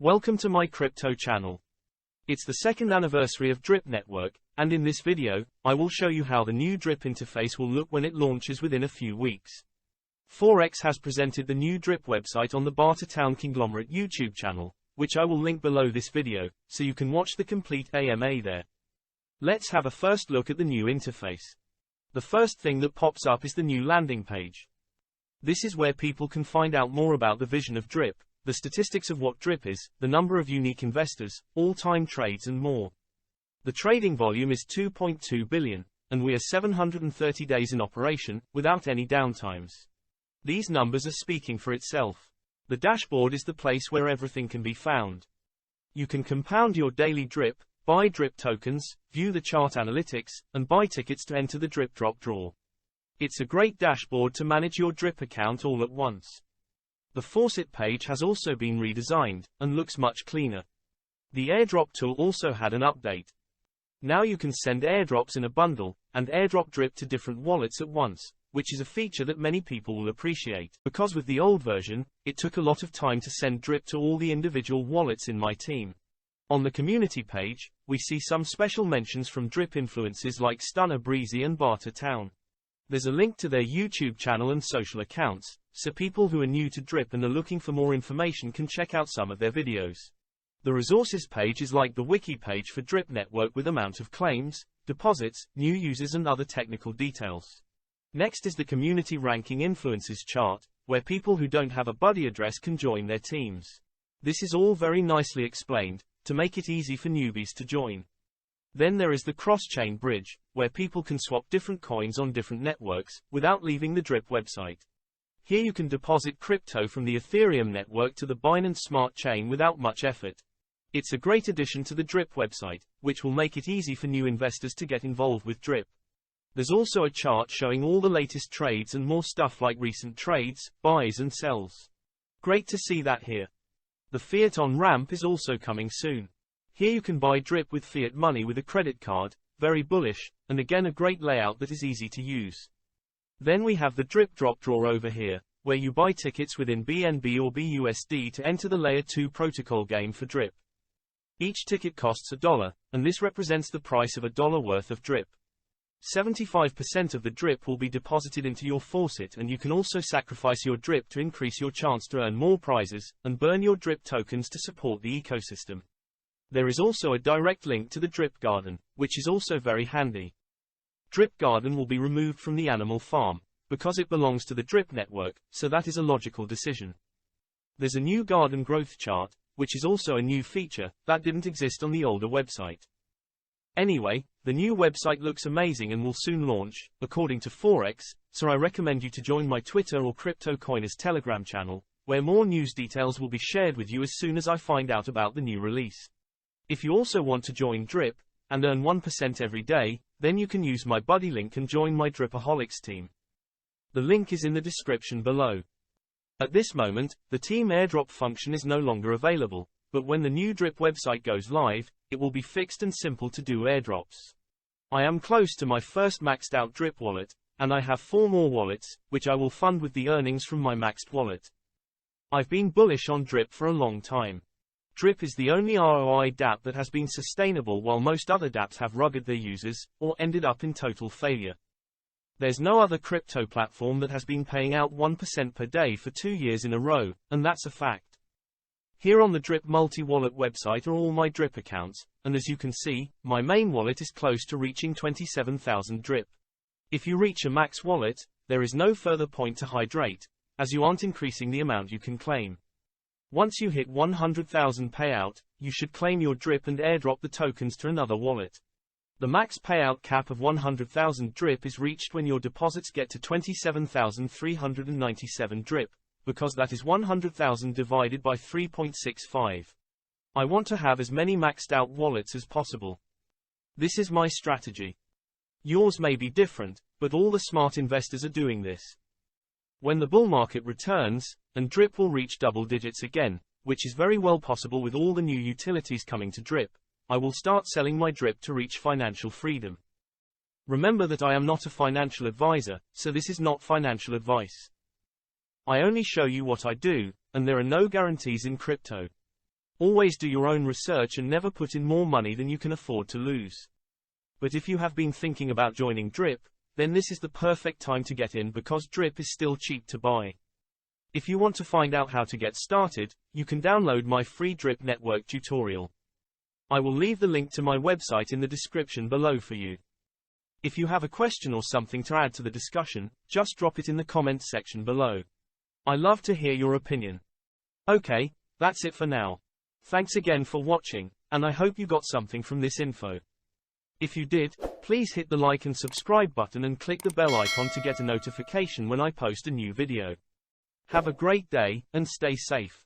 Welcome to my crypto channel. It's the second anniversary of DripNetwork, and in this video, I will show you how the new Drip interface will look when it launches within a few weeks. Forex has presented the new Drip website on the Bartertown Conglomerate YouTube channel, which I will link below this video, so you can watch the complete AMA there. Let's have a first look at the new interface. The first thing that pops up is the new landing page. This is where people can find out more about the vision of Drip, the statistics of what Drip is, the number of unique investors, all-time trades and more. The trading volume is 2.2 billion, and we are 730 days in operation, without any downtimes. These numbers are speaking for itself. The dashboard is the place where everything can be found. You can compound your daily Drip, buy Drip tokens, view the chart analytics, and buy tickets to enter the Drip drop draw. It's a great dashboard to manage your Drip account all at once. The Faucet page has also been redesigned, and looks much cleaner. The airdrop tool also had an update. Now you can send airdrops in a bundle, and airdrop Drip to different wallets at once, which is a feature that many people will appreciate, because with the old version, it took a lot of time to send Drip to all the individual wallets in my team. On the community page, we see some special mentions from Drip influencers like Stunner Breezy and Bartertown. There's a link to their YouTube channel and social accounts, so people who are new to Drip and are looking for more information can check out some of their videos. The resources page is like the wiki page for DripNetwork with amount of claims, deposits, new users and other technical details. Next is the community ranking influencers chart, where people who don't have a buddy address can join their teams. This is all very nicely explained, to make it easy for newbies to join. Then there is the cross-chain bridge, where people can swap different coins on different networks, without leaving the Drip website. Here you can deposit crypto from the Ethereum network to the Binance Smart Chain without much effort. It's a great addition to the Drip website, which will make it easy for new investors to get involved with Drip. There's also a chart showing all the latest trades and more stuff like recent trades, buys and sells. Great to see that here. The Fiat on ramp is also coming soon. Here you can buy Drip with fiat money with a credit card, very bullish, and again a great layout that is easy to use. Then we have the Drip drop draw over here, where you buy tickets within BNB or BUSD to enter the Layer 2 protocol game for Drip. Each ticket costs $1, and this represents the price of $1 worth of Drip. 75% of the Drip will be deposited into your Faucet, and you can also sacrifice your Drip to increase your chance to earn more prizes, and burn your Drip tokens to support the ecosystem. There is also a direct link to the Drip Garden, which is also very handy. Drip Garden will be removed from the animal farm, because it belongs to the Drip network, so that is a logical decision. There's a new garden growth chart, which is also a new feature, that didn't exist on the older website. Anyway, the new website looks amazing and will soon launch, according to Forex, so I recommend you to join my Twitter or Crypto Coiners Telegram channel, where more news details will be shared with you as soon as I find out about the new release. If you also want to join Drip, and earn 1% every day, then you can use my buddy link and join my Dripaholics team. The link is in the description below. At this moment, the team airdrop function is no longer available, but when the new Drip website goes live, it will be fixed and simple to do airdrops. I am close to my first maxed out Drip wallet, and I have 4 more wallets, which I will fund with the earnings from my maxed wallet. I've been bullish on Drip for a long time. Drip is the only ROI dApp that has been sustainable while most other dApps have rugged their users, or ended up in total failure. There's no other crypto platform that has been paying out 1% per day for 2 years in a row, and that's a fact. Here on the Drip multi-wallet website are all my Drip accounts, and as you can see, my main wallet is close to reaching 27,000 Drip. If you reach a max wallet, there is no further point to hydrate, as you aren't increasing the amount you can claim. Once you hit 100,000 payout, you should claim your Drip and airdrop the tokens to another wallet. The max payout cap of 100,000 Drip is reached when your deposits get to 27,397 Drip, because that is 100,000 divided by 3.65. I want to have as many maxed out wallets as possible. This is my strategy. Yours may be different, but all the smart investors are doing this. When the bull market returns, and Drip will reach double digits again, which is very well possible with all the new utilities coming to Drip, I will start selling my Drip to reach financial freedom. Remember that I am not a financial advisor, so this is not financial advice. I only show you what I do, and there are no guarantees in crypto. Always do your own research and never put in more money than you can afford to lose. But if you have been thinking about joining Drip, then this is the perfect time to get in because Drip is still cheap to buy. If you want to find out how to get started, you can download my free DripNetwork tutorial. I will leave the link to my website in the description below for you. If you have a question or something to add to the discussion, just drop it in the comments section below. I love to hear your opinion. Okay, that's it for now. Thanks again for watching, and I hope you got something from this info. If you did, please hit the like and subscribe button and click the bell icon to get a notification when I post a new video. Have a great day, and stay safe.